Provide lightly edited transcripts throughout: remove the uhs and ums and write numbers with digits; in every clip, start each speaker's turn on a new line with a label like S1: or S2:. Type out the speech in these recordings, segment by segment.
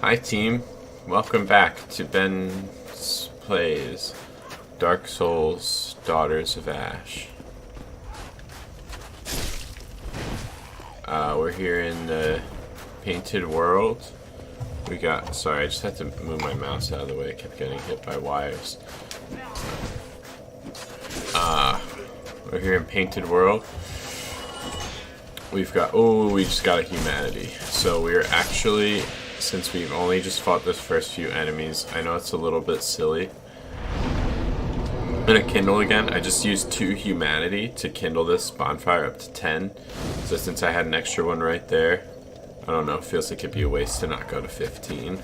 S1: Hi team, welcome back to Ben's Plays Dark Souls Daughters of Ash. We're here in the Painted World. We got, sorry, I just had to move my mouse out of the way, I kept getting hit by wires. We're here in Painted World. We've got, we just got a humanity. So we're actually, since we've only just fought this first few enemies, I know it's a little bit silly. I'm gonna kindle again. I just used 2 humanity to kindle this bonfire up to 10. So since I had an extra one right there, I don't know, it feels like it'd be a waste to not go to 15.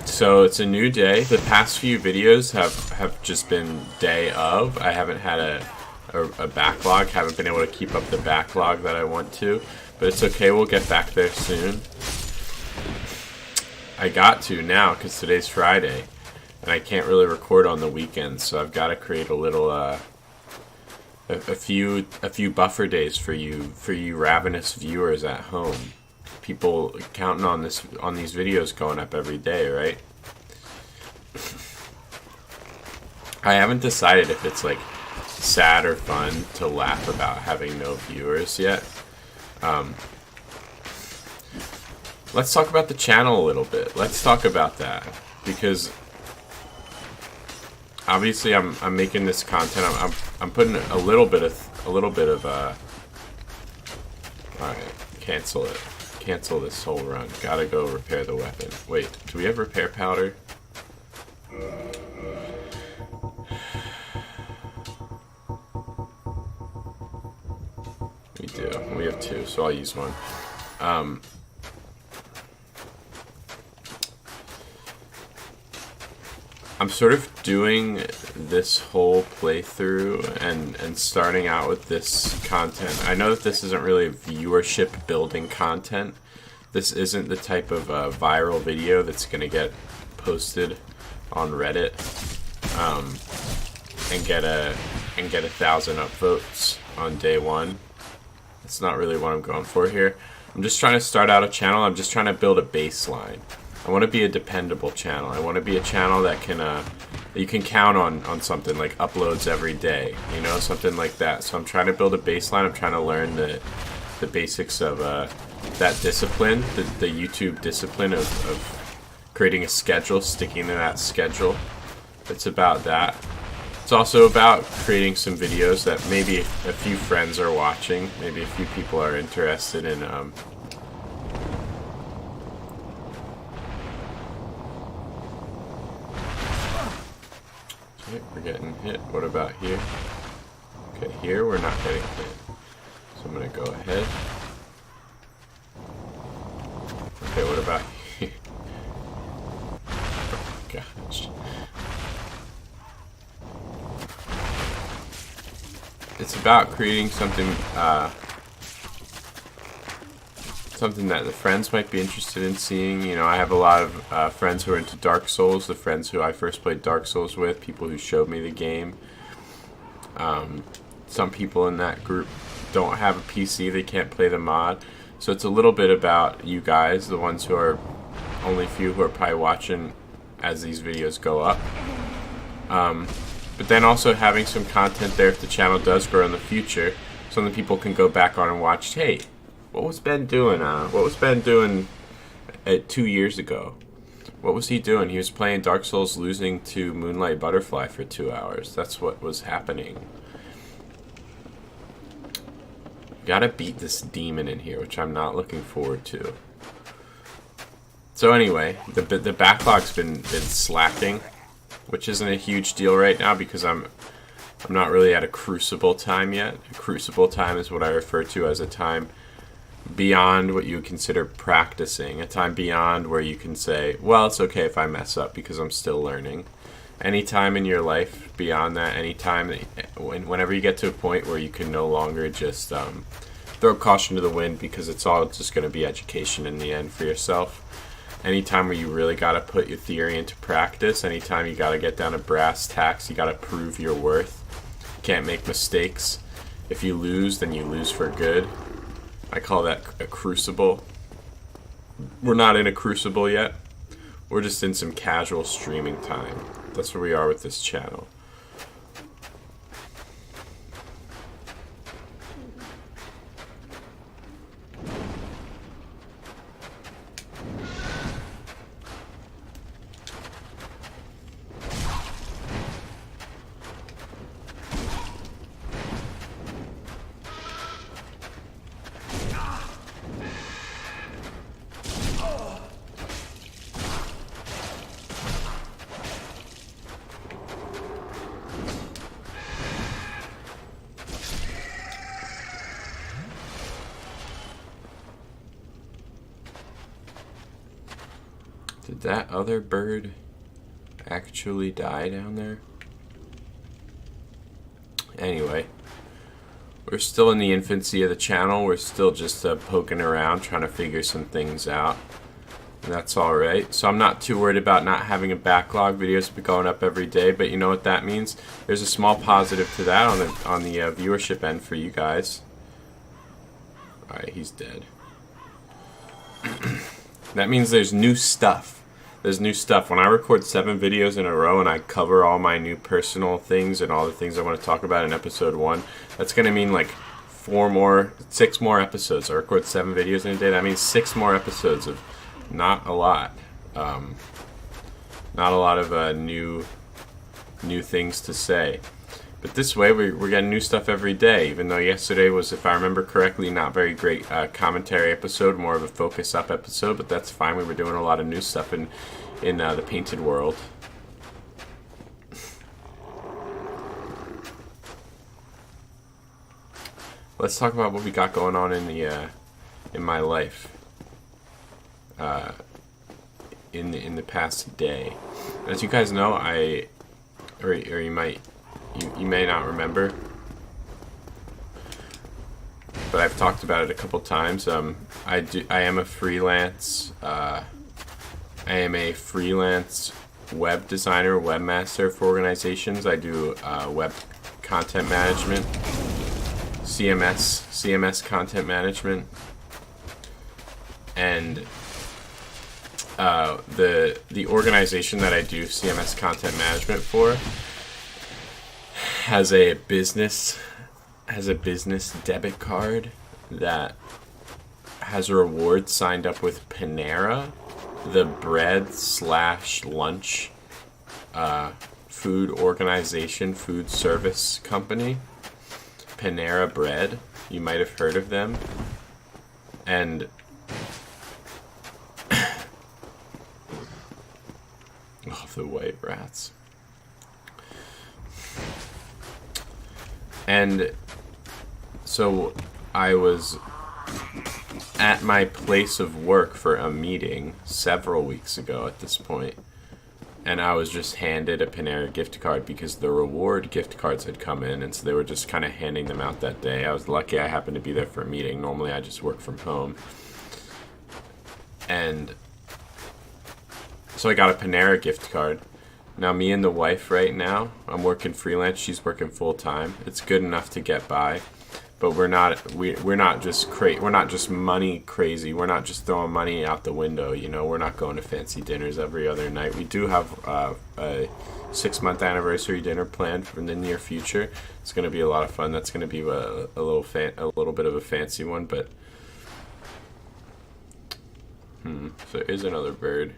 S1: So it's a new day. The past few videos have just been day of. I haven't had a backlog, haven't been able to keep up the backlog that I want to, but it's okay, we'll get back there soon. I got to now because today's Friday and I can't really record on the weekends, so I've got to create a little a few buffer days for you ravenous viewers at home. People counting on these videos going up every day, right? I haven't decided if it's like sad or fun to laugh about having no viewers yet. Let's talk about the channel a little bit. Let's talk about that, because obviously I'm making this content. I'm putting a little bit of all right, cancel it. Cancel this whole run. Gotta go repair the weapon. Wait, do we have repair powder? We do. We have 2, so I'll use one. I'm sort of doing this whole playthrough and starting out with this content. I know that this isn't really viewership building content. This isn't the type of viral video that's gonna get posted on Reddit and get 1,000 upvotes on day 1. That's not really what I'm going for here. I'm just trying to start out a channel. I'm just trying to build a baseline. I want to be a dependable channel. I want to be a channel that can that you can count on something like uploads every day, you know, something like that. So I'm trying to build a baseline. I'm trying to learn the basics of that discipline, the YouTube discipline of creating a schedule, sticking to that schedule. It's about that. It's also about creating some videos that maybe a few friends are watching, maybe a few people are interested in. Okay, we're getting hit. What about here? Okay, here we're not getting hit. So I'm gonna go ahead. Okay, what about here? Oh gosh. It's about creating something something that the friends might be interested in seeing. You know, I have a lot of friends who are into Dark Souls, the friends who I first played Dark Souls with, people who showed me the game. Some people in that group don't have a PC, they can't play the mod. So it's a little bit about you guys, the ones who are, only few who are probably watching as these videos go up. But then also having some content there if the channel does grow in the future, something people can go back on and watch. Hey, what was Ben doing? What was Ben doing 2 years ago? What was he doing? He was playing Dark Souls, losing to Moonlight Butterfly for 2 hours. That's what was happening. Gotta beat this demon in here, which I'm not looking forward to. So anyway, the backlog's been slacking, which isn't a huge deal right now because I'm not really at a crucible time yet. A crucible time is what I refer to as a time beyond what you would consider practicing, a time beyond where you can say, well, it's okay if I mess up because I'm still learning. Any time in your life beyond that, any time, whenever you get to a point where you can no longer just throw caution to the wind because it's all just going to be education in the end for yourself. Anytime where you really got to put your theory into practice, anytime you got to get down to brass tacks, you got to prove your worth. You can't make mistakes. If you lose, then you lose for good. I call that a crucible. We're not in a crucible yet. We're just in some casual streaming time. That's where we are with this channel. Did that other bird actually die down there? Anyway, we're still in the infancy of the channel. We're still just poking around, trying to figure some things out. And that's alright. So I'm not too worried about not having a backlog. Videos will be going up every day, but you know what that means? There's a small positive to that on the viewership end for you guys. Alright, he's dead. That means there's new stuff. There's new stuff. When I record 7 videos in a row and I cover all my new personal things and all the things I want to talk about in episode 1, that's going to mean like 6 more episodes. I record 7 videos in a day. That means 6 more episodes of not a lot. Not a lot of new things to say. But this way, we're getting new stuff every day, even though yesterday was, if I remember correctly, not very great commentary episode, more of a focus up episode, but that's fine. We were doing a lot of new stuff in the painted world. Let's talk about what we got going on in my life in the past day. As you guys know, or you may not remember, but I've talked about it a couple times. I am a freelance. I am a freelance web designer, webmaster for organizations. I do web content management, CMS content management, and the organization that I do CMS content management for has a business debit card that has a reward signed up with Panera, the bread/lunch food organization, food service company. Panera Bread, you might have heard of them. And oh, the white rats. And so I was at my place of work for a meeting several weeks ago at this point, and I was just handed a Panera gift card because the reward gift cards had come in, and so they were just kind of handing them out that day. I was lucky I happened to be there for a meeting. Normally I just work from home. And so I got a Panera gift card. Now, me and the wife right now, I'm working freelance, she's working full time. It's good enough to get by, but we're not just money crazy. We're not just throwing money out the window, you know. We're not going to fancy dinners every other night. We do have a 6-month anniversary dinner planned for the near future. It's going to be a lot of fun. That's going to be a little bit of a fancy one, but so there is another bird.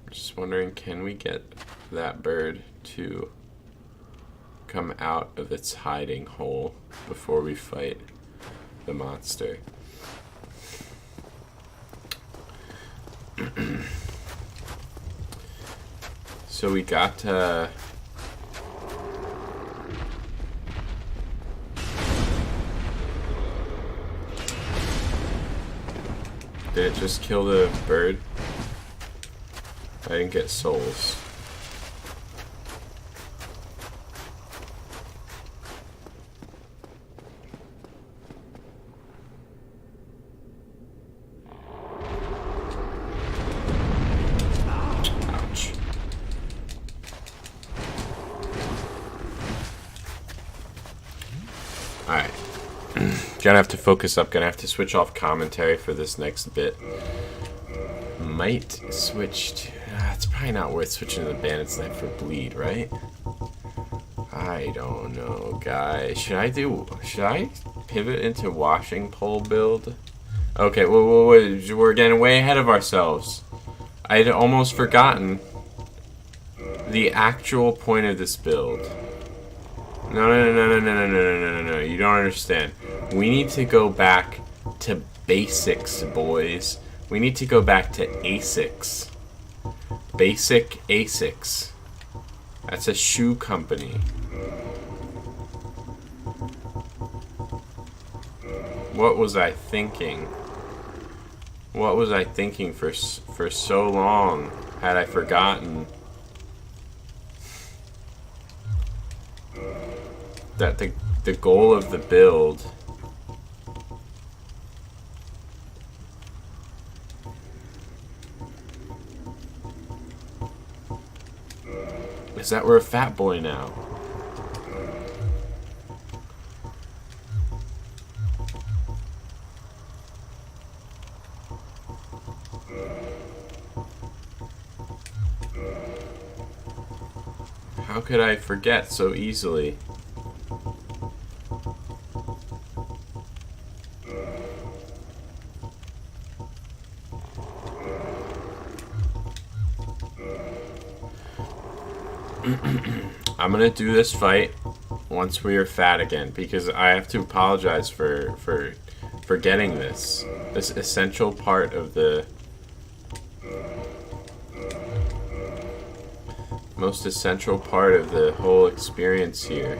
S1: Just wondering, can we get that bird to come out of its hiding hole before we fight the monster? So we got did it just kill the bird? I didn't get souls. Ouch. Gonna have to focus up. Gonna have to switch off commentary for this next bit. Might switch to... it's probably not worth switching to the Bandit's Knife for bleed, right? I don't know, guys. Should I pivot into washing pole build? Okay, we're getting way ahead of ourselves. I'd almost forgotten the actual point of this build. No, you don't understand. We need to go back to basics, boys. We need to go back to ASICS. Basic ASICS. That's a shoe company. What was I thinking? What was I thinking for so long? Had I forgotten that the goal of the build is that we're a fat boy now. How could I forget so easily? I'm gonna do this fight once we are fat again, because I have to apologize for forgetting this essential part of the most essential part of the whole experience here.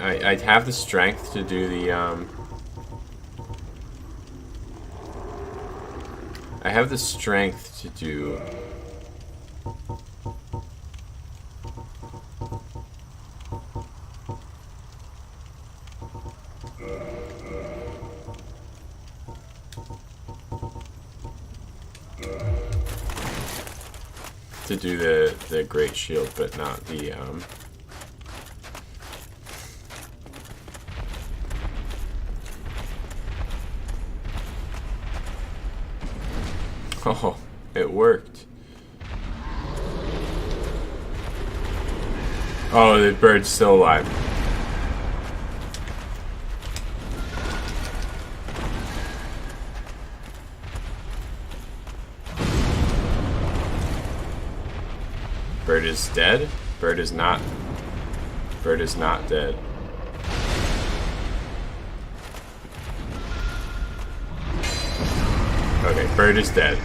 S1: I'd have the strength to do the I have the strength to do the great shield, but not the oh, it worked. Oh, the bird's still alive. Bird is dead? Bird is not. Bird is not dead. Okay, bird is dead.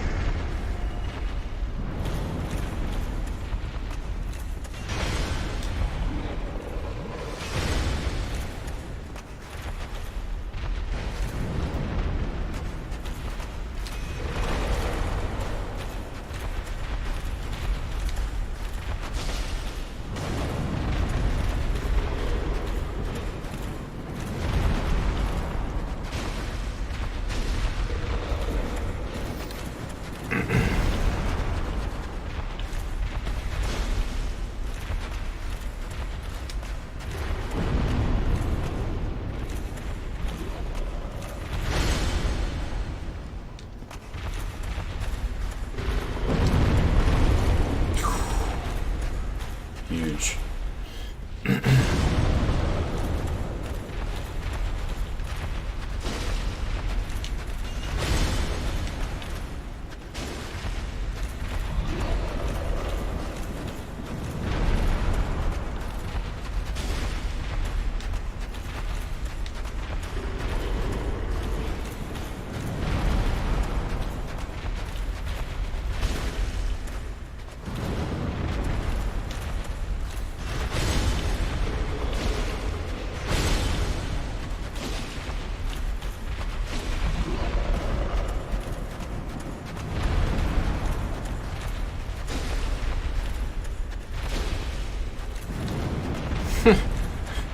S1: Huge.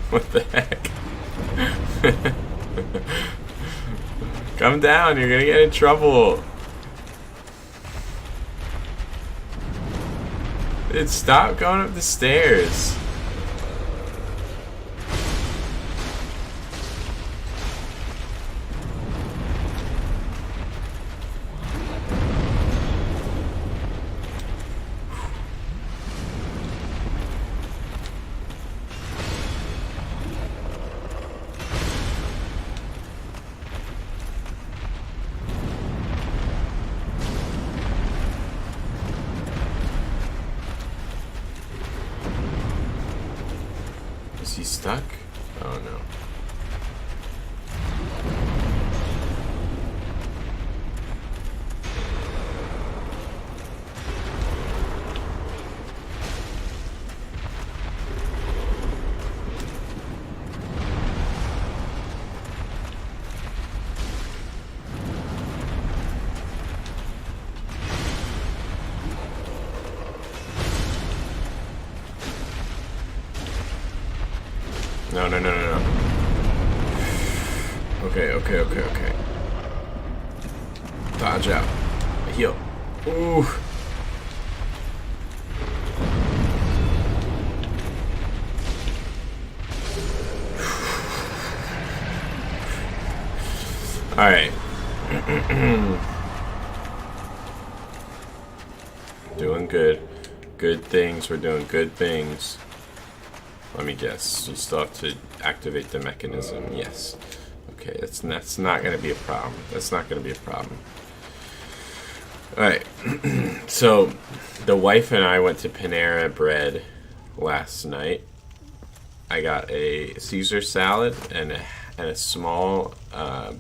S1: What the heck? Come down, you're gonna get in trouble. Dude, stop going up the stairs. Is he stuck? Oh no. No, no, no, no, no. Okay, okay, okay, okay. Dodge out. Heal. Ooh. Alright. Doing good. Good things. We're doing good things. Let me guess. You still have to activate the mechanism. Yes. Okay, that's not going to be a problem. That's not going to be a problem. Alright. So, the wife and I went to Panera Bread last night. I got a Caesar salad and a small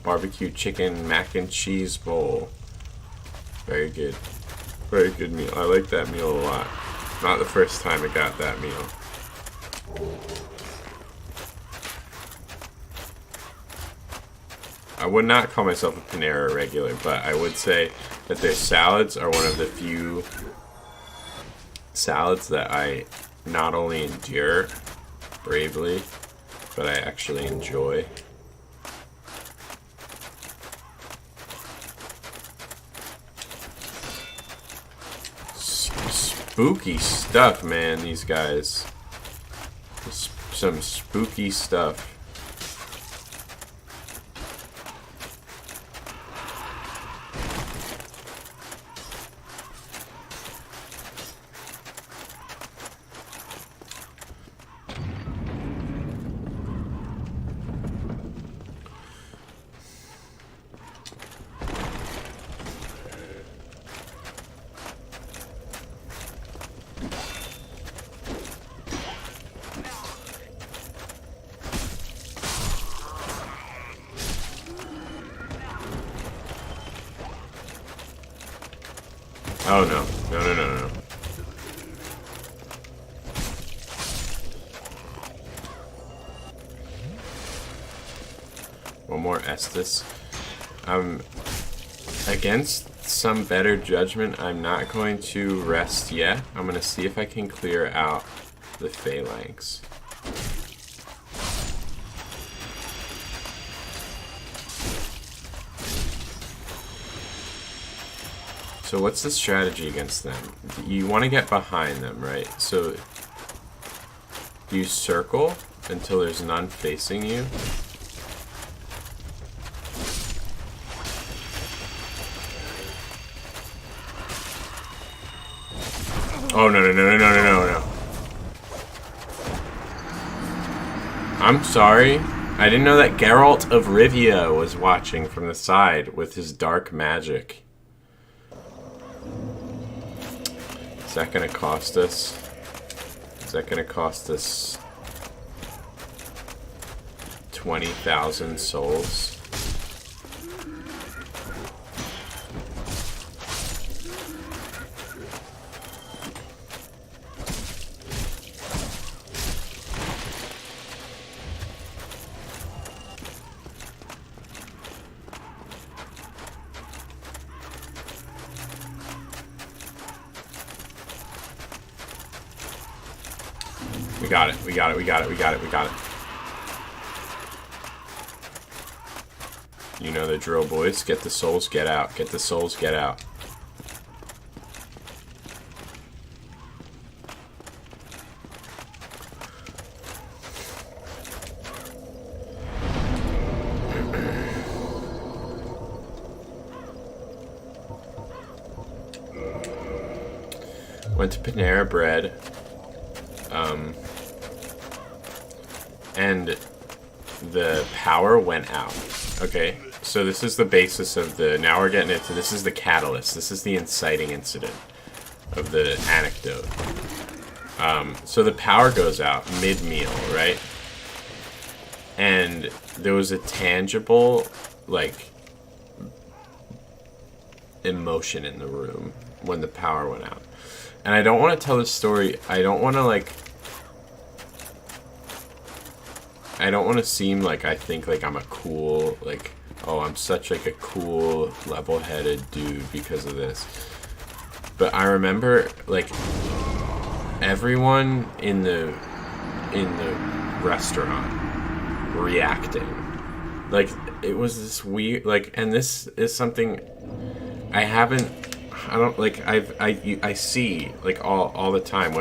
S1: barbecue chicken mac and cheese bowl. Very good. Very good meal. I like that meal a lot. Not the first time I got that meal. I would not call myself a Panera regular, but I would say that their salads are one of the few salads that I not only endure bravely, but I actually enjoy. Spooky stuff, man, these guys. Some spooky stuff. Oh no. No, no, no, no. One more Estus. Against some better judgment, I'm not going to rest yet. I'm going to see if I can clear out the Phalanx. So what's the strategy against them? You want to get behind them, right? So you circle until there's none facing you. Oh, no, no, no, no, no, no, no. I'm sorry. I didn't know that Geralt of Rivia was watching from the side with his dark magic. Is that gonna cost us? Is that gonna cost us 20,000 souls? We got it, we got it, we got it, we got it, we got it. You know the drill, boys. Get the souls, get out. Get the souls, get out. Went to Panera Bread. And the power went out. Okay, so this is the basis of the, now we're getting into, this is the catalyst. This is the inciting incident of the anecdote. So the power goes out mid-meal, right? and there was a tangible, like, emotion in the room when the power went out. And I don't want to tell this story. I don't want to, like, I don't want to seem like I think, like, I'm a cool, like, oh, I'm such, like, a cool, level-headed dude because of this. But I remember, like, everyone in the restaurant reacting. Like, it was this weird, like, and this is something I don't, like, I see, like, all the time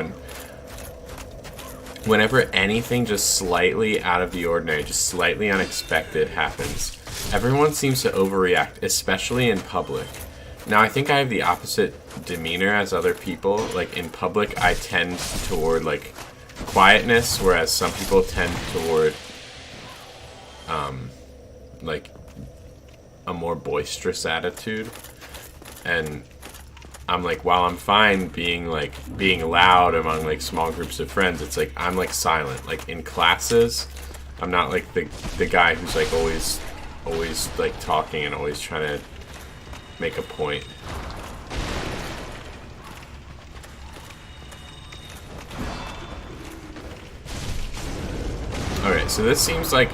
S1: whenever anything just slightly out of the ordinary, just slightly unexpected happens, everyone seems to overreact, especially in public. Now, I think I have the opposite demeanor as other people. Like, in public, I tend toward, like, quietness, whereas some people tend toward, like, a more boisterous attitude. And I'm like, while I'm fine being loud among, like, small groups of friends, it's like I'm, like, silent. Like, in classes, I'm not like the guy who's, like, always like talking and always trying to make a point. Alright, so this seems like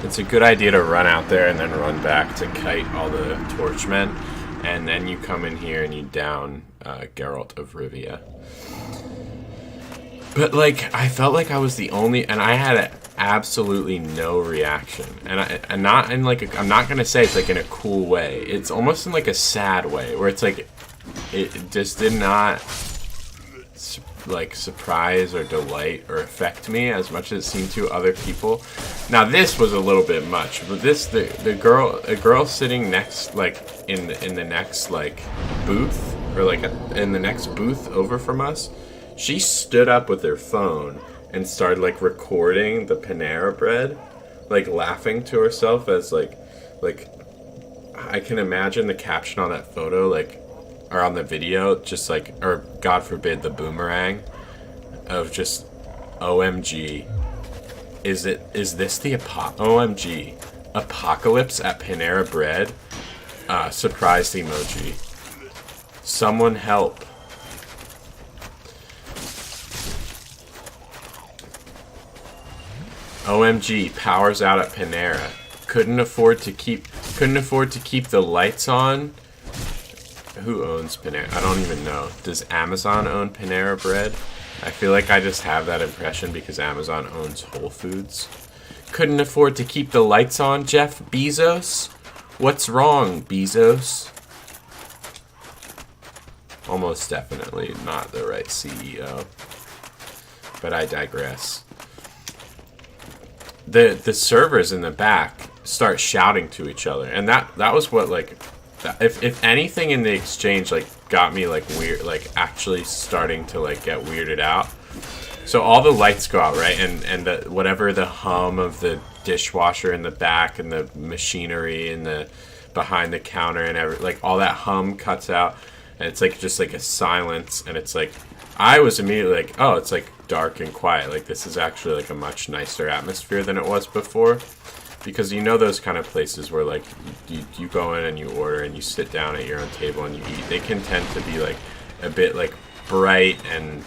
S1: it's a good idea to run out there and then run back to kite all the torchmen. And then you come in here and you down Geralt of Rivia. But, like, I felt like I was the only... And I had absolutely no reaction. And not in, like... I'm not going to say it's, like, in a cool way. It's almost in, like, a sad way. Where it's, like... It just did not... like, surprise or delight or affect me as much as it seemed to other people. Now, this was a little bit much, but this, a girl sitting next, like, in the next, like, booth, or, like, in the next booth over from us, she stood up with her phone and started, like, recording the Panera Bread, like, laughing to herself as, like, I can imagine the caption on that photo, like, or on the video, just like, or God forbid, the boomerang of just, OMG. Is this the OMG. Apocalypse at Panera Bread? Surprised emoji. Someone help. OMG, power's out at Panera. Couldn't afford to keep the lights on. Who owns Panera? I don't even know. Does Amazon own Panera Bread? I feel like I just have that impression because Amazon owns Whole Foods. Couldn't afford to keep the lights on, Jeff Bezos? What's wrong, Bezos? Almost definitely not the right CEO. But I digress. The servers in the back start shouting to each other. And that was what, like... If anything in the exchange, like, got me, like, weird, like, actually starting to, like, get weirded out. So all the lights go out, right? And whatever the hum of the dishwasher in the back and the machinery and the behind the counter and like, all that hum cuts out. And it's, like, just, like, a silence. And it's, like, I was immediately like, oh, it's, like, dark and quiet. Like, this is actually, like, a much nicer atmosphere than it was before. Because you know those kind of places where, like, you go in and you order and you sit down at your own table and you eat. They can tend to be, like, a bit, like, bright and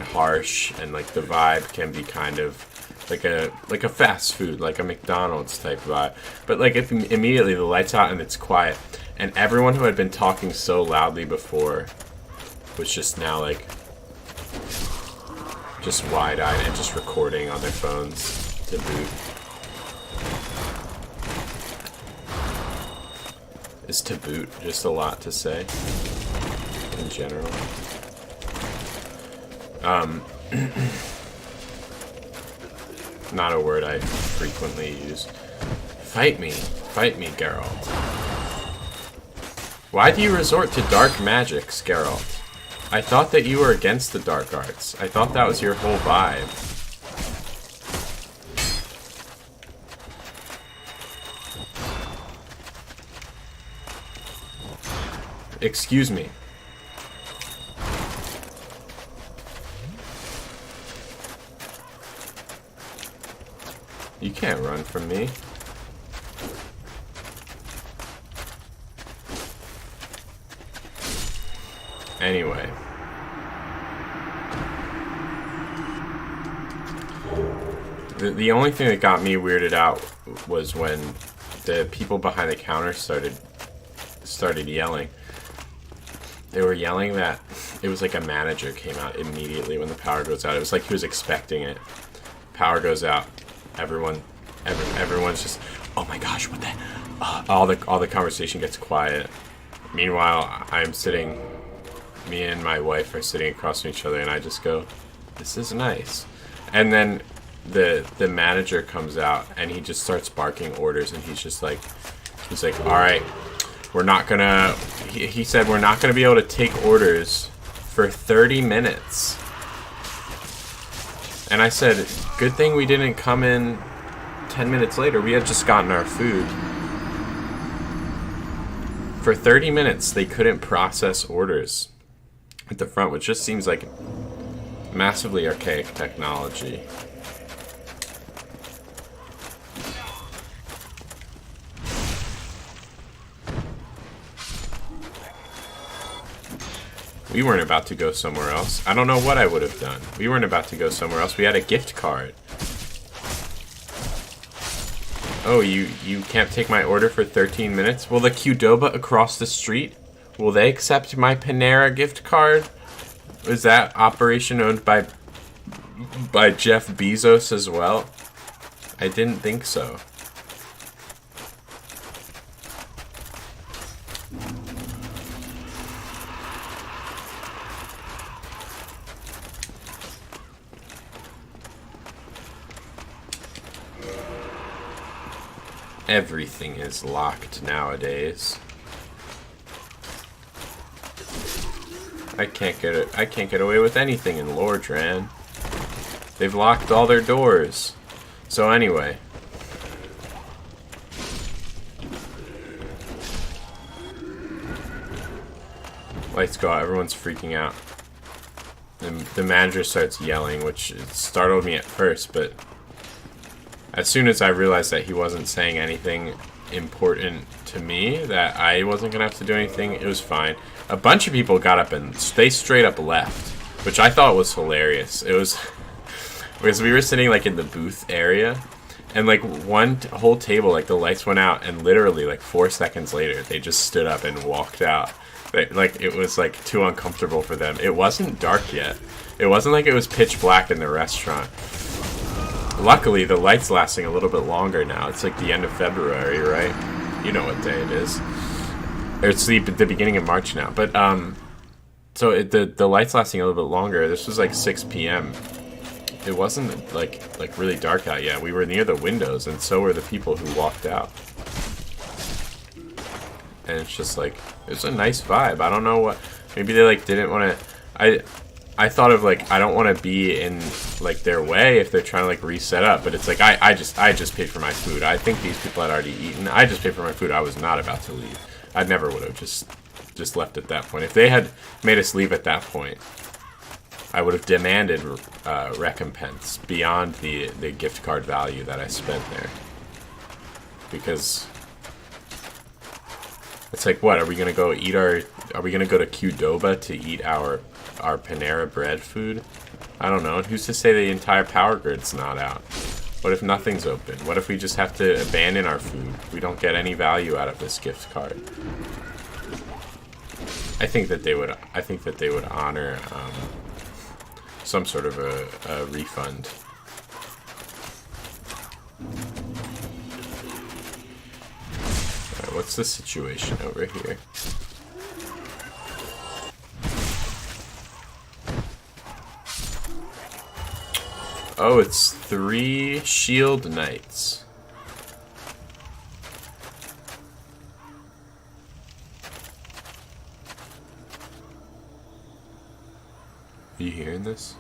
S1: harsh, and, like, the vibe can be kind of like a fast food, like a McDonald's type vibe. But, like, if immediately the lights out and it's quiet, and everyone who had been talking so loudly before was just now, like, just wide-eyed and just recording on their phones to boot. Is to boot just a lot to say in general? Not a word I frequently use. Fight me, Geralt. Why do you resort to dark magics, Geralt? I thought that you were against the dark arts. I thought that was your whole vibe. Excuse me. You can't run from me. Anyway. The only thing that got me weirded out was when the people behind the counter started yelling. They were yelling that it was like a manager came out immediately when the power goes out. It was like he was expecting it. Power goes out. Everyone's just, oh my gosh, what the? All the conversation gets quiet. Meanwhile, me and my wife are sitting across from each other, and I just go, this is nice. And then the manager comes out, and he just starts barking orders, and he's like, all right, we're not gonna, he said, we're not gonna be able to take orders for 30 minutes. And I said, good thing we didn't come in 10 minutes later. We had just gotten our food. For 30 minutes, they couldn't process orders at the front, which just seems like massively archaic technology. We weren't about to go somewhere else. I don't know what I would have done. We weren't about to go somewhere else. We had a gift card. Oh, you can't take my order for 13 minutes? Will the Qdoba across the street, will they accept my Panera gift card? Is that operation owned by Jeff Bezos as well? I didn't think so. Everything is locked nowadays. I can't get away with anything in Lordran. They've locked all their doors. So anyway. Lights go out, everyone's freaking out. The manager starts yelling, which startled me at first, but as soon as I realized that he wasn't saying anything important to me, that I wasn't going to have to do anything, it was fine. A bunch of people got up and they straight up left, which I thought was hilarious. It was because we were sitting like in the booth area, and like one whole table, like the lights went out, and literally like 4 seconds later, they just stood up and walked out. Like it was like too uncomfortable for them. It wasn't dark yet. It wasn't like it was pitch black in the restaurant. Luckily, the light's lasting a little bit longer now. It's like the end of February, right? You know what day it is. Or it's the beginning of March now. But, so the light's lasting a little bit longer. This was like 6 p.m. It wasn't like really dark out yet. We were near the windows, and so were the people who walked out. And it's just like, it's a nice vibe. I don't know what, maybe they like didn't want to, I thought of like, I don't want to be in like their way if they're trying to like reset up, but it's like, I just paid for my food. I think these people had already eaten. I just paid for my food. I was not about to leave. I never would have just left at that point. If they had made us leave at that point, I would have demanded recompense beyond the gift card value that I spent there. Because it's like, what, are we gonna go to Qdoba to eat our Panera bread food? I don't know. And who's to say the entire power grid's not out? What if nothing's open? What if we just have to abandon our food? We don't get any value out of this gift card. I think that they would honor some sort of a refund. Alright, what's the situation over here? Oh, it's 3 shield knights. Are you hearing this?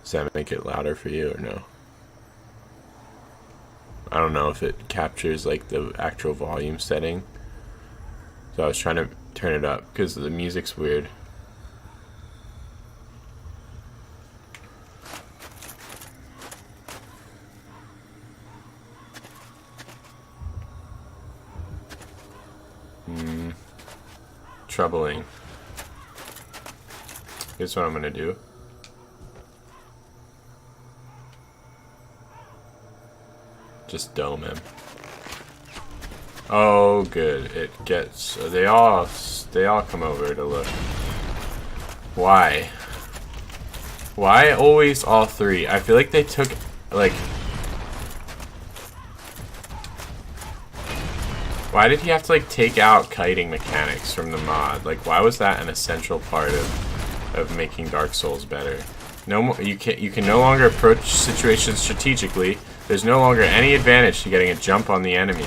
S1: Does that make it louder for you or no? I don't know if it captures like the actual volume setting. So I was trying to turn it up because the music's weird. Troubling. Here's what I'm gonna do. Just dome him. Oh, good. It gets. They all come over to look. Why? Why always all three? I feel like they took like. Why did he have to like take out kiting mechanics from the mod? Like, why was that an essential part of making Dark Souls better? No more. You can no longer approach situations strategically. There's no longer any advantage to getting a jump on the enemy.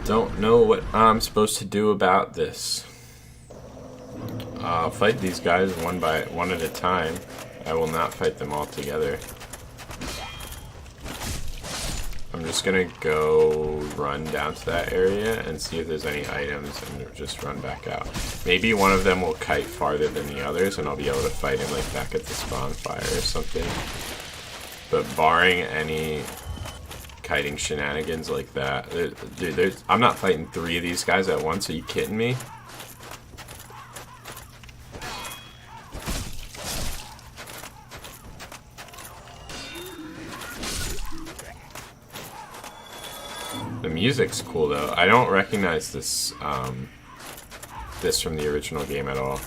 S1: Don't know what I'm supposed to do about this. I'll fight these guys one at a time. I will not fight them all together. I'm just gonna go run down to that area and see if there's any items and just run back out. Maybe one of them will kite farther than the others and I'll be able to fight him like back at the spawn fire or something. But barring any kiting shenanigans like that, dude, I'm not fighting 3 of these guys at once. Are you kidding me? The music's cool though. I don't recognize this this from the original game at all.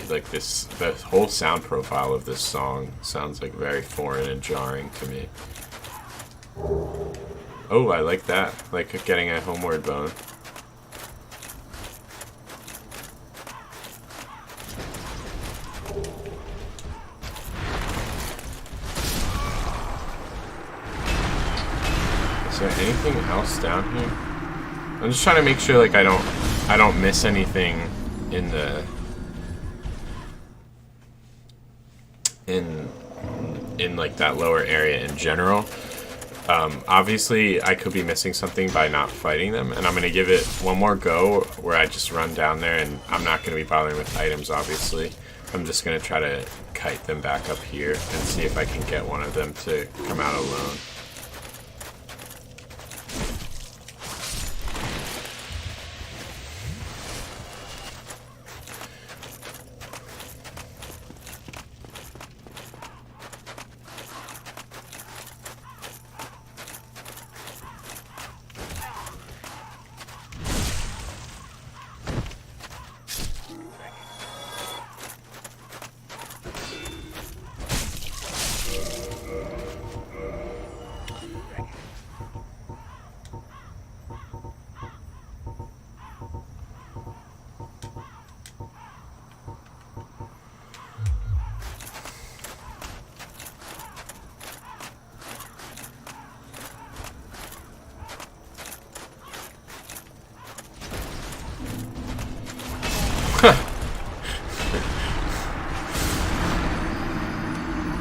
S1: Like the whole sound profile of this song sounds like very foreign and jarring to me. Oh, I like that. Like getting a homeward bone. Is there anything else down here? I'm just trying to make sure like I don't miss anything in the in like that lower area in general. Obviously I could be missing something by not fighting them, and I'm gonna give it one more go where I just run down there, and I'm not gonna be bothering with items obviously. I'm just gonna try to kite them back up here and see if I can get one of them to come out alone.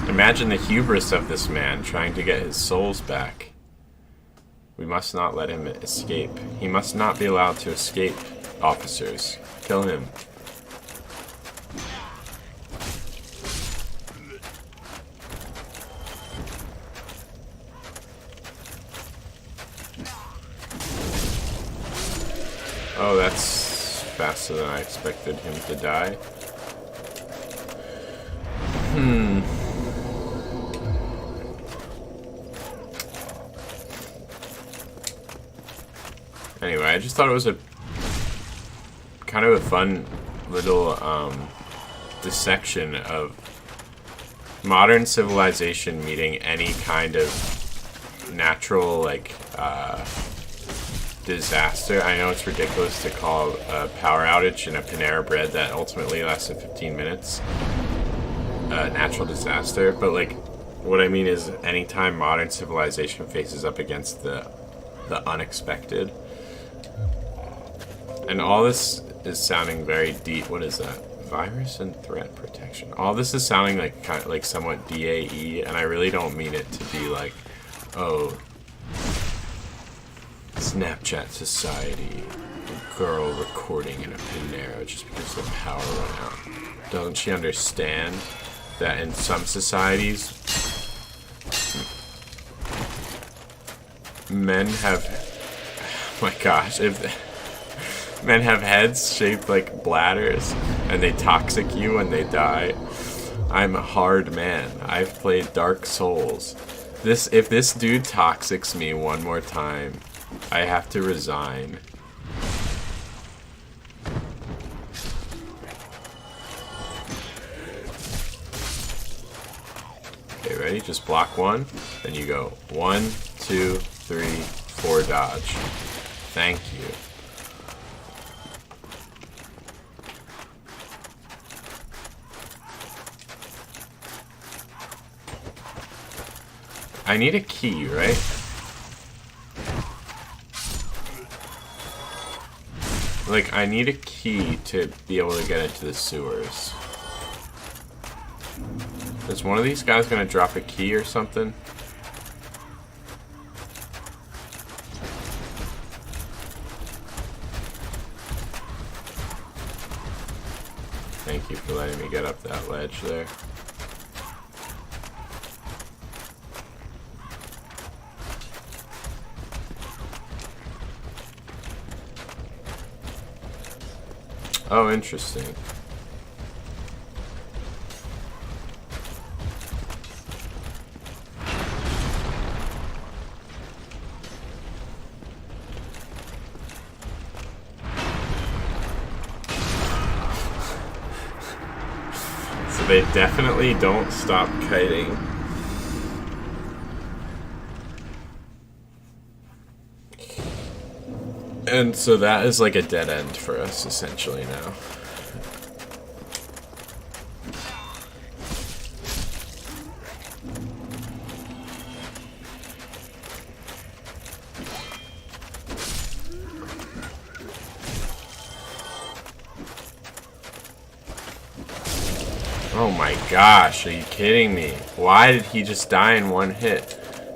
S1: Imagine the hubris of this man trying to get his souls back. We must not let him escape. He must not be allowed to escape, officers. Kill him. Oh, that's faster than I expected him to die. Anyway, I just thought it was a kind of a fun little dissection of modern civilization meeting any kind of natural like disaster. I know it's ridiculous to call a power outage in a Panera Bread that ultimately lasted 15 minutes a natural disaster, but like what I mean is anytime modern civilization faces up against the unexpected. And all this is sounding very deep. What is that? Virus and threat protection. All this is sounding like kind of like somewhat DAE, and I really don't mean it to be like, oh, Snapchat society, a girl recording in a Panera just because the power went out. Doesn't she understand that in some societies, men have, oh my gosh, if men have heads shaped like bladders and they toxic you when they die. I'm a hard man. I've played Dark Souls. If this dude toxics me one more time, I have to resign. Okay, ready? Just block one, then you go 1, 2, 3, 4, dodge. Thank you. I need a key, right? Like, I need a key to be able to get into the sewers. Is one of these guys gonna drop a key or something? Thank you for letting me get up that ledge there. Oh, interesting. So they definitely don't stop kiting. And so that is like a dead end for us, essentially, now. Oh my gosh, are you kidding me? Why did he just die in one hit?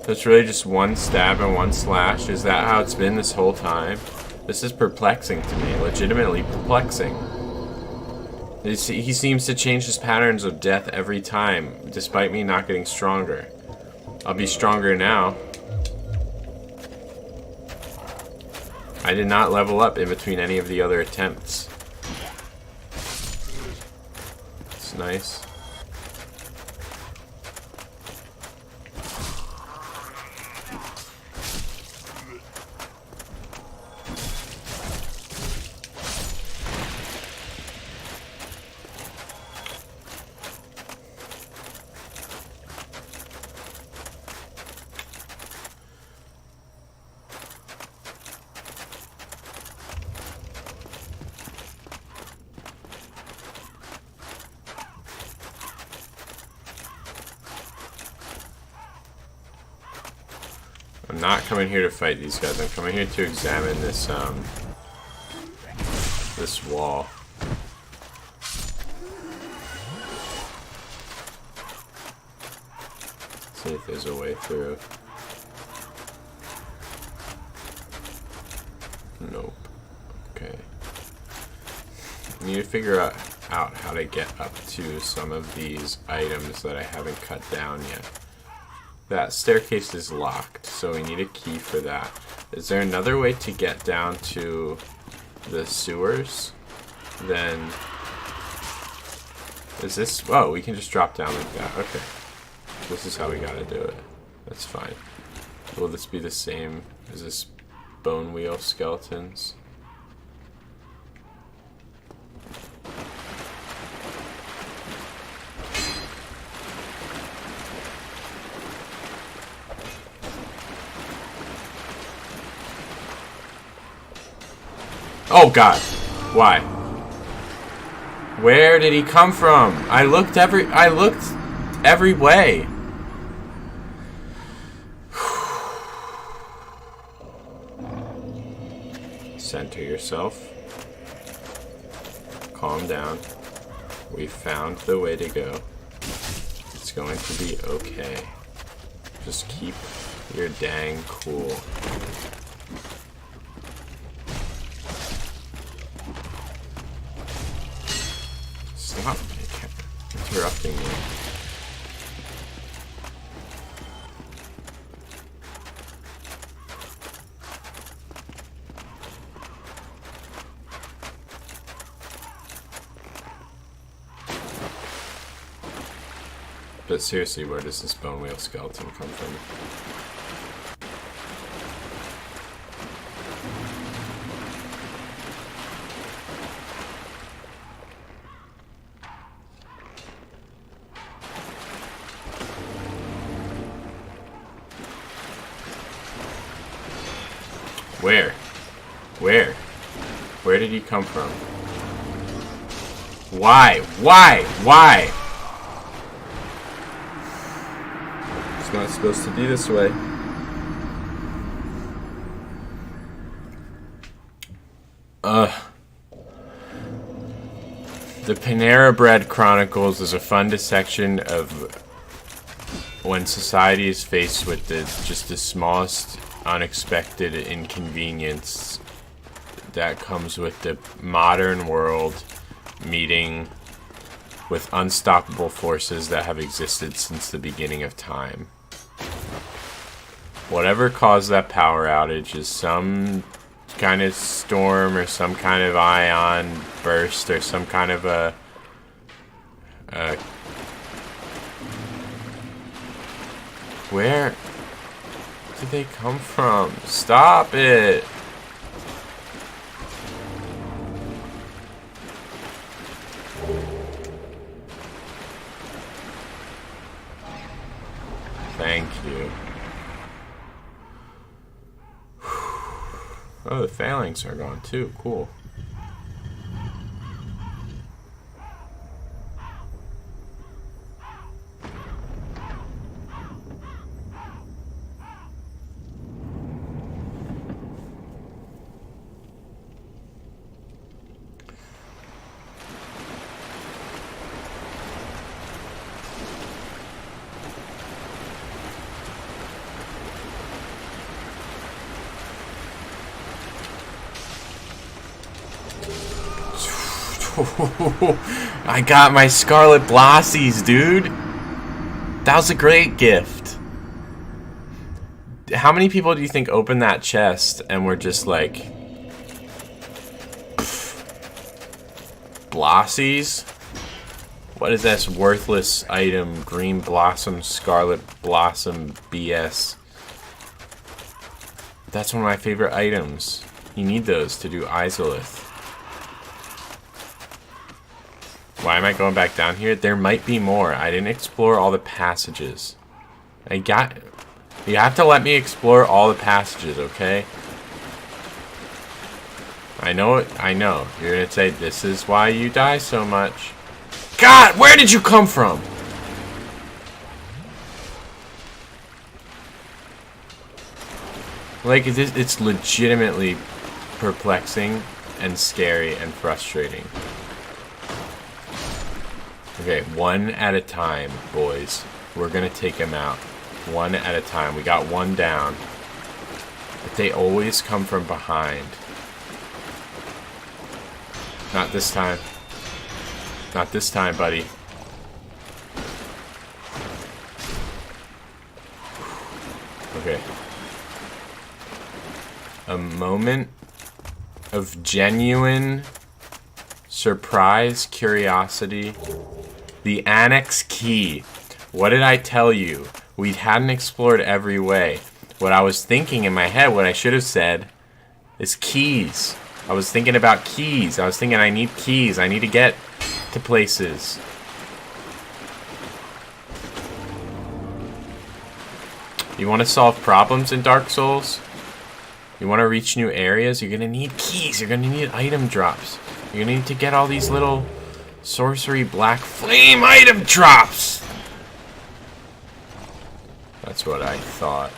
S1: So it's really just one stab and one slash? Is that how it's been this whole time? This is perplexing to me, legitimately perplexing. He seems to change his patterns of death every time, despite me not getting stronger. I'll be stronger now. I did not level up in between any of the other attempts. It's nice. I'm not coming here to fight these guys. I'm coming here to examine this, this wall. See if there's a way through. Nope. Okay. I need to figure out how to get up to some of these items that I haven't cut down yet. That staircase is locked, so we need a key for that. Is there another way to get down to the sewers? Then... is this... oh, we can just drop down like that. Okay. This is how we gotta do it. That's fine. Will this be the same? Is this bone wheel skeletons? Oh god. Why? Where did he come from? I looked every way. Center yourself. Calm down. We found the way to go. It's going to be okay. Just keep your dang cool. Stop interrupting me. But seriously, where does this bone wheel skeleton come from? Where? Where? Where did he come from? Why? Why? Why? It's not supposed to be this way. The Panera Bread Chronicles is a fun dissection of when society is faced with just the smallest unexpected inconvenience that comes with the modern world meeting with unstoppable forces that have existed since the beginning of time. Whatever caused that power outage is some kind of storm or some kind of ion burst or some kind of a where did they come from? Stop it! Thank you. Oh, the phalanx are gone too. Cool. I got my Scarlet Blossies, dude. That was a great gift. How many people do you think opened that chest and were just like, Blossies? What is this worthless item? Green Blossom, Scarlet Blossom BS. That's one of my favorite items. You need those to do Izalith. Why am I going back down here? There might be more. I didn't explore all the passages. You have to let me explore all the passages, okay? I know it. I know. You're gonna say, this is why you die so much. God, where did you come from? Like, it's legitimately perplexing and scary and frustrating. Okay, one at a time, boys. We're gonna take him out. One at a time. We got one down. But they always come from behind. Not this time. Not this time, buddy. Okay. A moment of genuine surprise, curiosity. The Annex Key. What did I tell you? We hadn't explored every way. What I was thinking in my head, what I should have said, is keys. I was thinking about keys. I was thinking I need keys. I need to get to places. You want to solve problems in Dark Souls? You want to reach new areas? You're going to need keys. You're going to need item drops. You're going to need to get all these little sorcery black flame item drops. That's what I thought.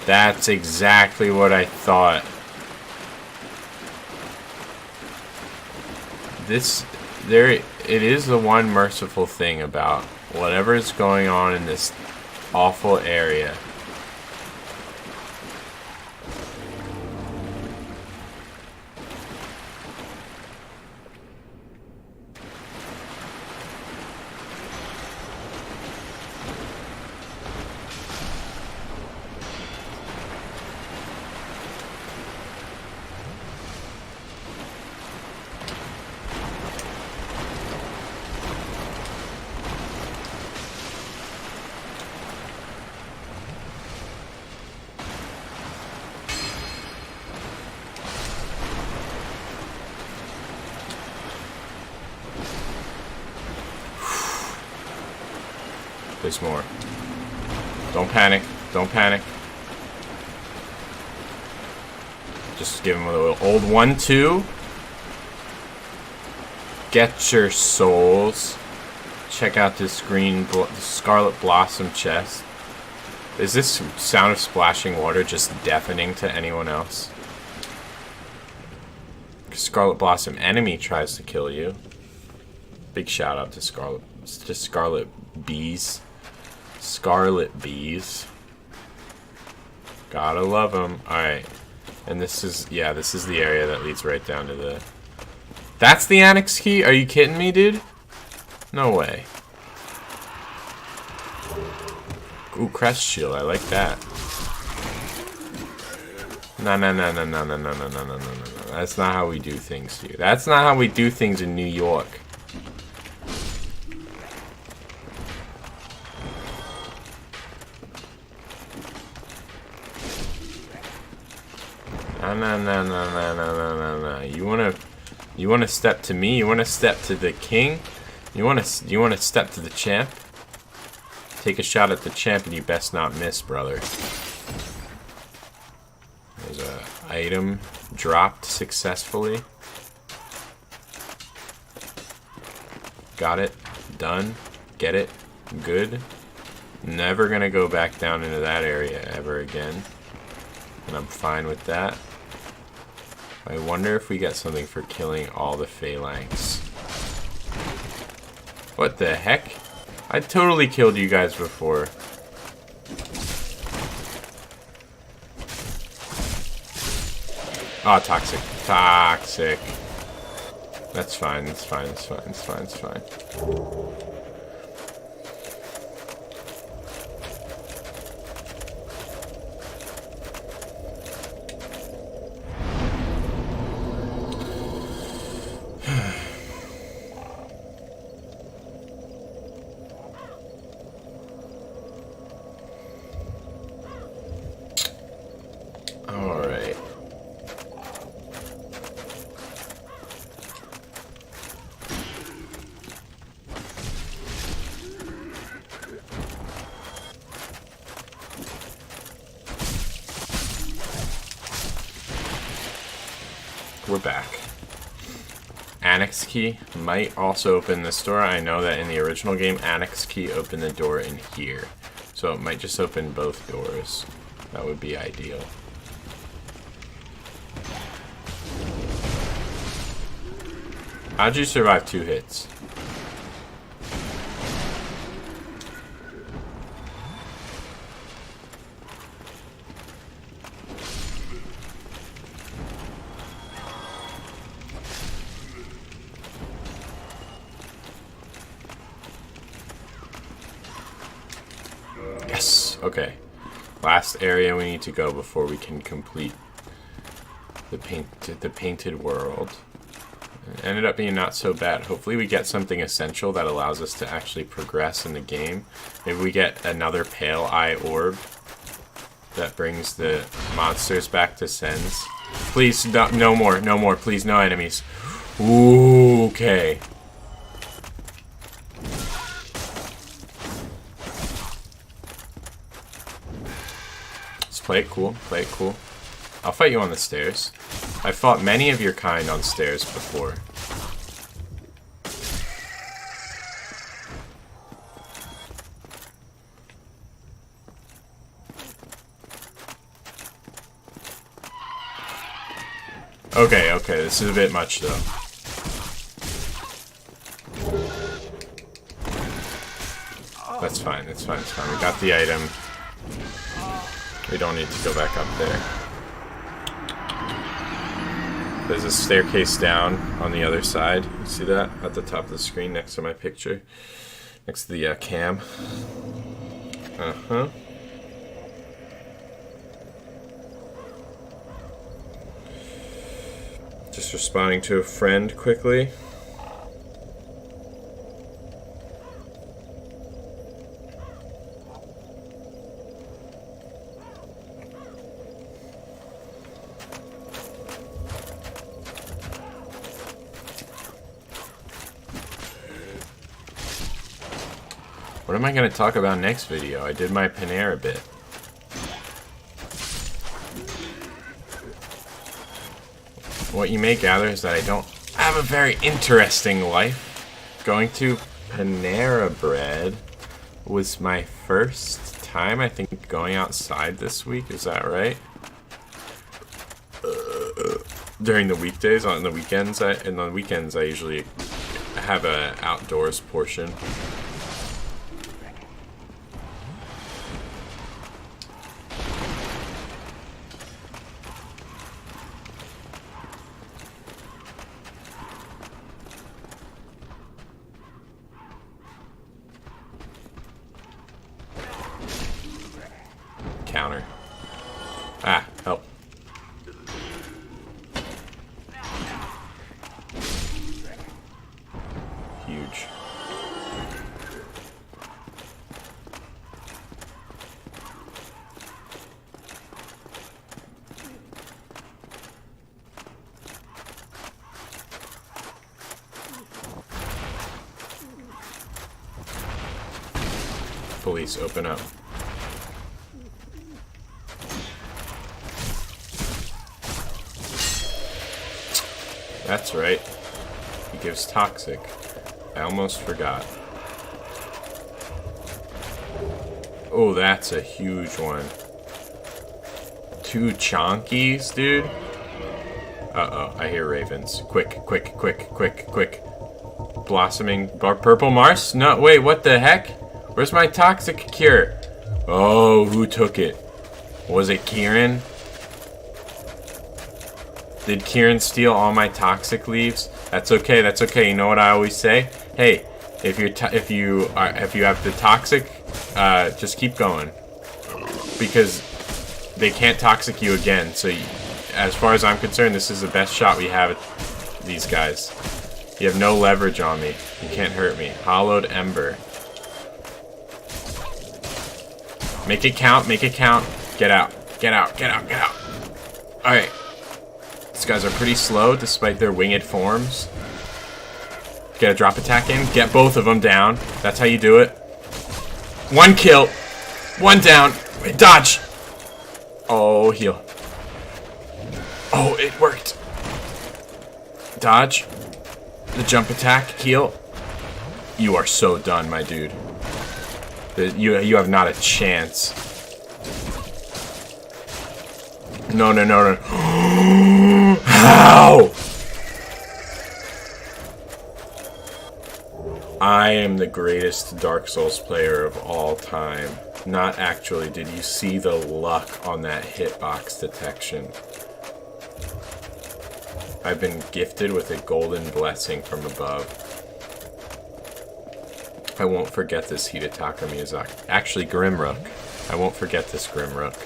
S1: That's exactly what I thought. It is the one merciful thing about whatever is going on in this awful area. There's more. Don't panic. Don't panic. Just give him a little old 1-2. Get your souls. Check out this green, Scarlet Blossom chest. Is this sound of splashing water just deafening to anyone else? Scarlet Blossom enemy tries to kill you. Big shout out to Scarlet Bees. Scarlet Bees. Gotta love them. Alright. And this is the area that leads right down to the... That's the annex key? Are you kidding me, dude? No way. Ooh, crest shield. I like that. No. That's not how we do things here. That's not how we do things in New York. No. You wanna step to me? You wanna step to the king? You wanna step to the champ? Take a shot at the champ and you best not miss, brother. There's a item dropped successfully. Got it. Done. Get it. Good. Never gonna go back down into that area ever again. And I'm fine with that. I wonder if we get something for killing all the phalanx. What the heck? I totally killed you guys before. Oh, toxic. Toxic. That's fine. It's fine. It's fine. It's fine. It's fine. Alright. We're back. Annex key might also open this door. I know that in the original game, Annex key opened the door in here. So it might just open both doors. That would be ideal. How'd you survive 2 hits? Yes! Okay. Last area we need to go before we can complete the painted world. It ended up being not so bad. Hopefully we get something essential that allows us to actually progress in the game. Maybe we get another Pale Eye Orb that brings the monsters back to Sens. Please, no more, no more. Please, no enemies. Ooh, okay. Let's play it cool, play it cool. I'll fight you on the stairs. I've fought many of your kind on stairs before. Okay, okay, this is a bit much though. That's fine, that's fine, that's fine. We got the item. We don't need to go back up there. There's a staircase down on the other side. You see that? At the top of the screen next to my picture. Next to the cam. Uh-huh. Just responding to a friend quickly. What am I going to talk about next video? I did my Panera bit. What you may gather is that I don't have a very interesting life. Going to Panera Bread was my first time, I think, going outside this week. Is that right? During the weekdays, on the weekends, I usually have a outdoors portion. Counter. Ah, help. Huge. Police, open up. That's right. He gives toxic. I almost forgot. Oh, that's a huge one. 2 chonkies, dude. Uh-oh, I hear ravens. Quick, quick, quick, quick, quick. Blossoming purple Mars? No, wait, what the heck? Where's my toxic cure? Oh, who took it? Was it Kieran? Did Kieran steal all my toxic leaves? That's okay. That's okay. You know what I always say? Hey, if you have the toxic, just keep going, because they can't toxic you again. So, as far as I'm concerned, this is the best shot we have at these guys. You have no leverage on me. You can't hurt me. Hollowed Ember. Make it count. Make it count. Get out. Get out. Get out. Get out. All right. These guys are pretty slow despite their winged forms. Get a drop attack in. Get both of them down. That's how you do it. 1 kill. 1 down. Wait, dodge. Oh, heal. Oh, it worked. Dodge. The jump attack. Heal. You are so done, my dude. You have not a chance. No, no, no, no. How? I am the greatest Dark Souls player of all time. Not actually. Did you see the luck on that hitbox detection? I've been gifted with a golden blessing from above. I won't forget this Hidetaka Miyazaki. Actually, Grimrook. I won't forget this Grimrook.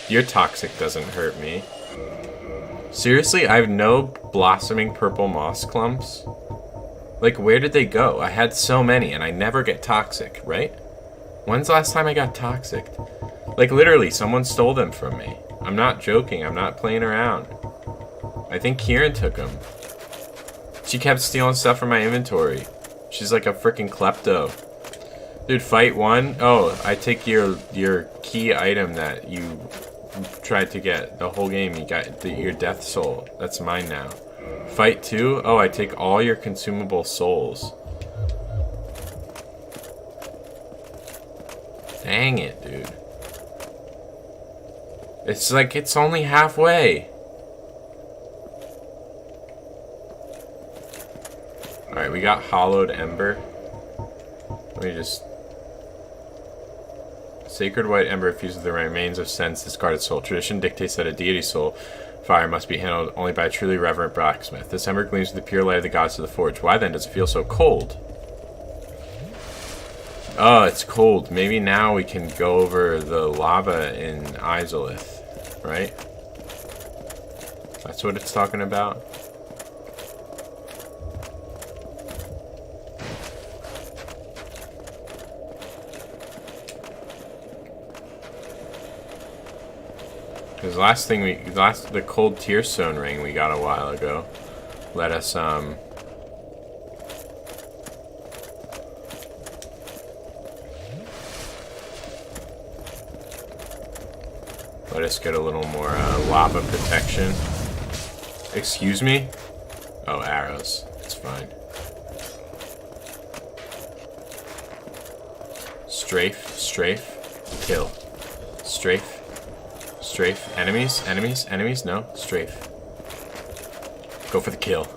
S1: Your toxic doesn't hurt me. Seriously, I have no blossoming purple moss clumps? Like, where did they go? I had so many, and I never get toxic, right? When's the last time I got toxic? Like, literally, someone stole them from me. I'm not joking. I'm not playing around. I think Kieran took them. She kept stealing stuff from my inventory. She's like a freaking klepto. Dude, fight 1. Oh, I take your key item that you tried to get the whole game. You got your death soul. That's mine now. Fight 2. Oh, I take all your consumable souls. Dang it, dude. It's like it's only halfway. Alright, we got Hollowed Ember. Let me just... Sacred White Ember infused with the remains of Sen's discarded soul. Tradition dictates that a deity soul fire must be handled only by a truly reverent blacksmith. This ember gleams with the pure light of the gods of the forge. Why then does it feel so cold? Oh, it's cold. Maybe now we can go over the lava in Izalith, right? That's what it's talking about. Because the cold Tearstone ring we got a while ago let us get a little more lava protection. Excuse me? Oh, arrows. It's fine. Strafe, strafe, kill. Strafe. Strafe. Enemies? Enemies? Enemies? No. Strafe. Go for the kill.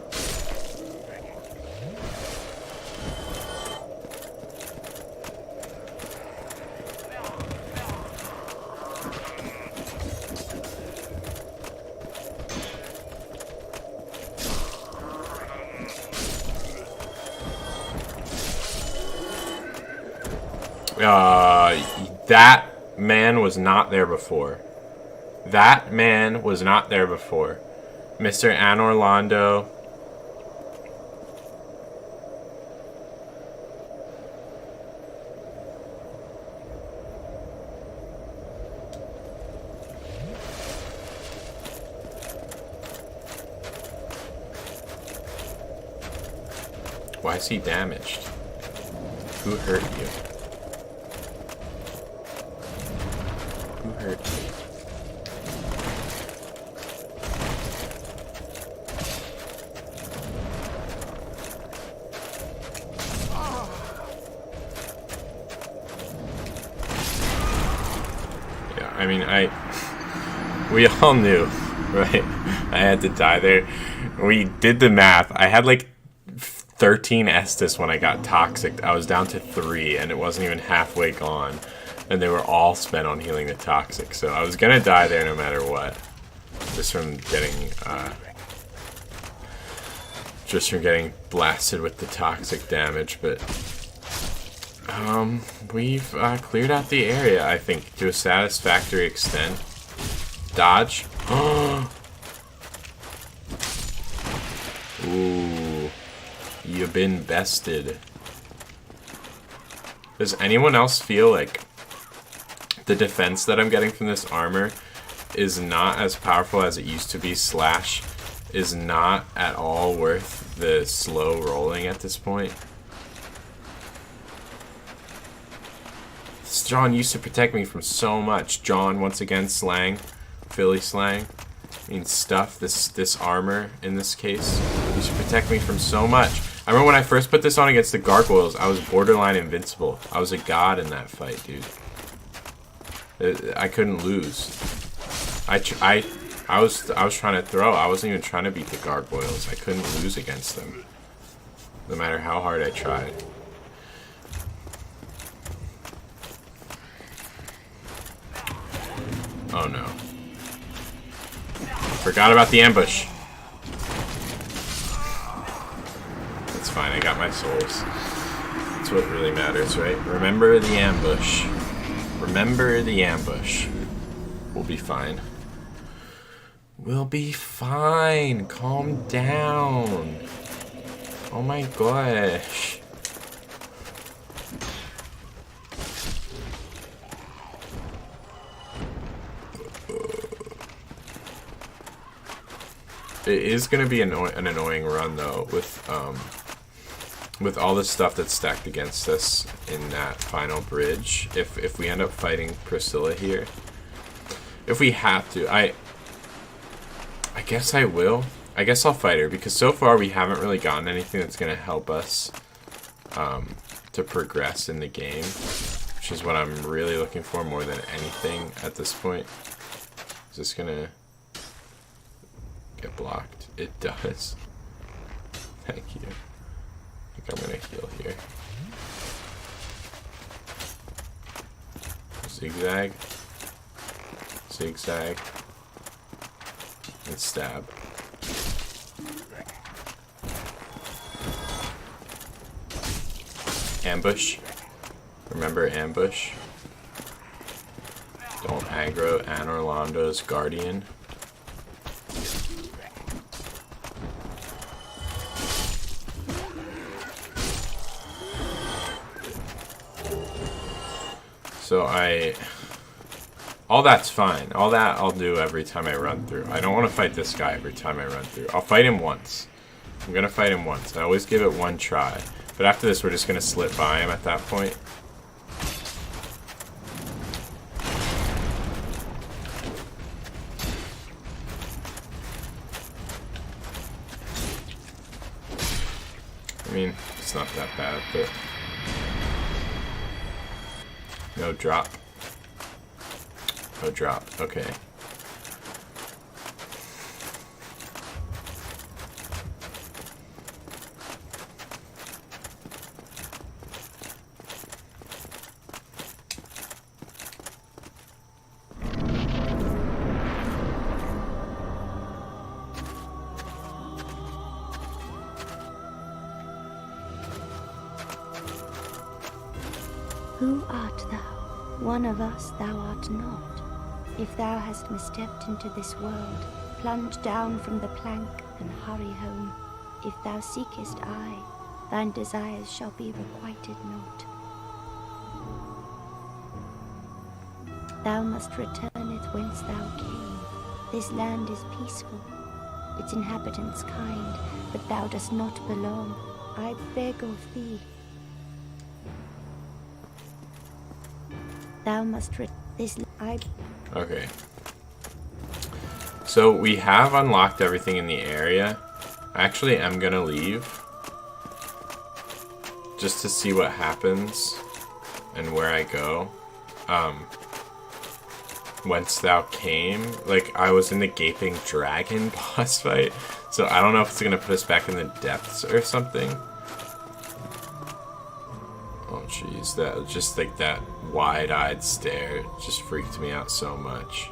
S1: That man was not there before. That man was not there before. Mr. Anorlando. Why is he damaged? Who hurt you? Who hurt you? I mean, we all knew, right? I had to die there. We did the math. I had like 13 Estus when I got toxic. I was down to 3, and it wasn't even halfway gone. And they were all spent on healing the toxic. So I was gonna die there no matter what. Just from getting blasted with the toxic damage, but... we've cleared out the area, I think, to a satisfactory extent. Dodge. Ooh. You've been bested. Does anyone else feel like the defense that I'm getting from this armor is not as powerful as it used to be, slash is not at all worth the slow rolling at this point? John used to protect me from so much. John, once again, slang. Philly slang. I mean, stuff. This armor, in this case, used to protect me from so much. I remember when I first put this on against the gargoyles, I was borderline invincible. I was a god in that fight, dude. I couldn't lose. I was trying to throw. I wasn't even trying to beat the gargoyles. I couldn't lose against them. No matter how hard I tried. Oh no. Forgot about the ambush. That's fine, I got my souls. That's what really matters, right? Remember the ambush. Remember the ambush. We'll be fine. We'll be fine. Calm down. Oh my gosh. It is going to be an annoying run, though, with all the stuff that's stacked against us in that final bridge. If we end up fighting Priscilla here, if we have to, I guess I will. I guess I'll fight her, because so far we haven't really gotten anything that's going to help us to progress in the game, which is what I'm really looking for more than anything at this point. Is this gonna get blocked? It does. Thank you. I think I'm gonna heal here. Zigzag. Zigzag. And stab. Ambush. Remember ambush. Don't aggro Anor Londo's guardian. So all that's fine. All that I'll do every time I run through. I don't want to fight this guy every time I run through. I'll fight him once. I'm gonna fight him once. I always give it one try. But after this, we're just gonna slip by him at that point. I mean, it's not that bad, but... No drop. No drop. Okay.
S2: Who art thou? One of us thou art not. If thou hast misstepped into this world, plunge down from the plank and hurry home. If thou seekest I, thine desires shall be requited not. Thou must returneth whence thou came. This land is peaceful, its inhabitants kind, but thou dost not belong. I beg of thee. Thou must
S1: Okay. So we have unlocked everything in the area. Actually, I'm gonna leave. Just to see what happens and where I go. Whence thou came. Like, I was in the Gaping Dragon boss fight. So I don't know if it's gonna put us back in the depths or something. Oh jeez, that just like that wide-eyed stare just freaked me out so much.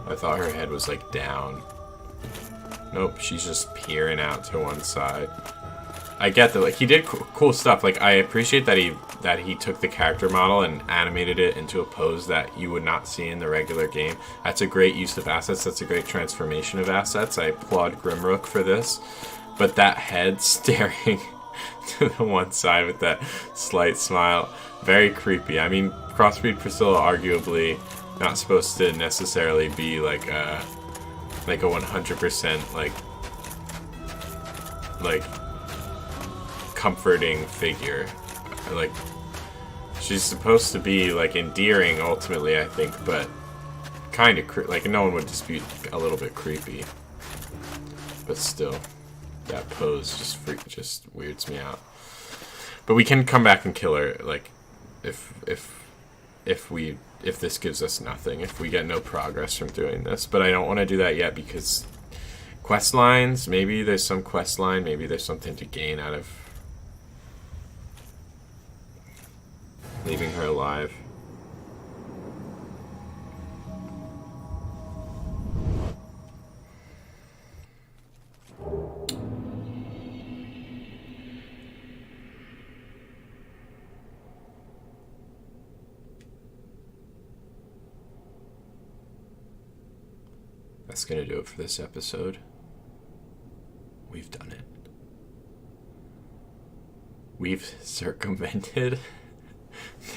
S1: I thought her head was like down. Nope, she's just peering out to one side. I get that, like, he did cool stuff. Like, I appreciate that he took the character model and animated it into a pose that you would not see in the regular game. That's a great use of assets. That's a great transformation of assets. I applaud Grimrook for this. But that head staring to the one side with that slight smile, very creepy. I mean, Crossbreed Priscilla arguably not supposed to necessarily be like a 100% like comforting figure. Like, she's supposed to be like endearing ultimately, I think, but kind of like no one would dispute a little bit creepy. But still, that pose just weirds me out. But we can come back and kill her, like, if this gives us nothing, if we get no progress from doing this. But I don't want to do that yet because quest lines, maybe there's some quest line, maybe there's something to gain out of leaving her alive. That's gonna do it for this episode. We've done it. We've circumvented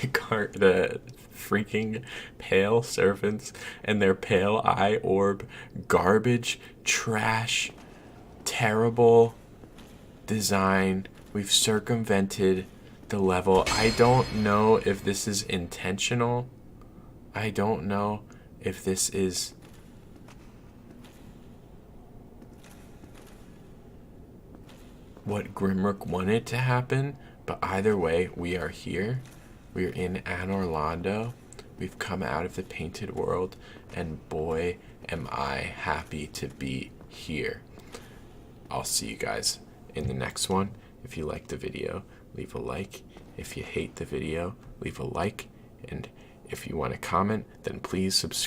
S1: the freaking pale servants and their pale eye orb, garbage, trash, terrible design. We've circumvented the level. I don't know if this is intentional. I don't know if this is what Grimrook wanted to happen, but either way, we are here. We're in Anor Londo. We've come out of the Painted World, and boy, am I happy to be here. I'll see you guys in the next one. If you liked the video, leave a like. If you hate the video, leave a like. And if you want to comment, then please subscribe.